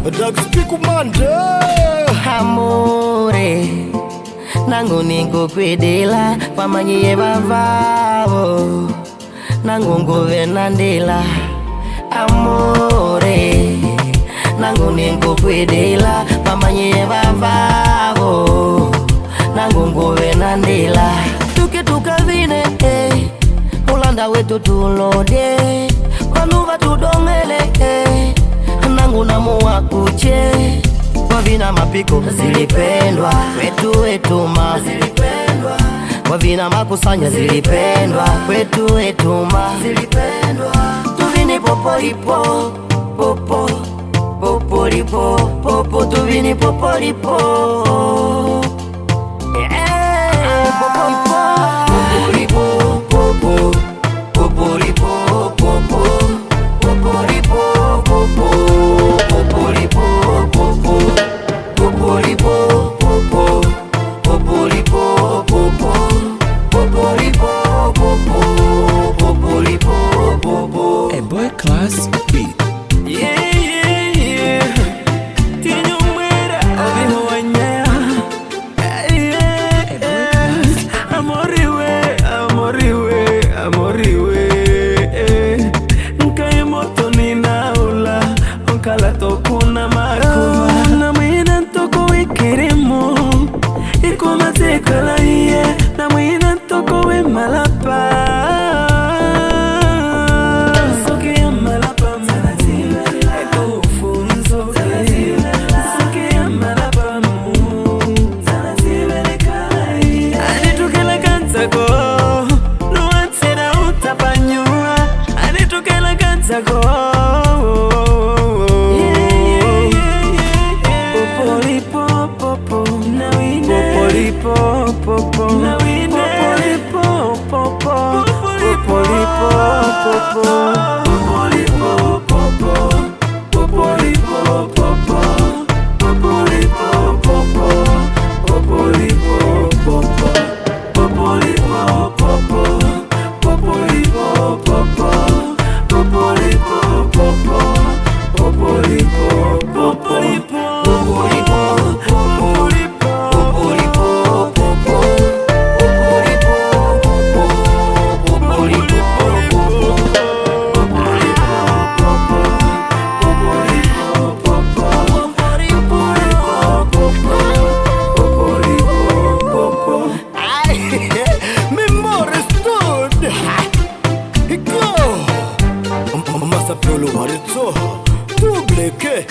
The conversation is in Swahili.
Dagspikumande amore nangu ningo kwedela pamanyiye bavavo nangu ngove nandela amore nangu ningo kwedela pamanyiye bavavo nangu ngove nandela tuke tukavine ulanda wetu tulode panuva tudongele nangu namuwa kuche wavina mapiko zilipendwa wetu ma zilipendwa wavina makusanya zilipendwa wetu ma zilipendwa tuvini popolipo popo popolipo popo tuvini popolipo Boy Class Beat. Tokuna makuma na mwina toko wikirimu ikuma tekala iye na mwina toko we malapa soke ya malapa manazila eko funzo soke ya malapa manazila nekai anitukela kanzako nuansera utapanyua anitukela kanzako Masapolo Maritzo, double K.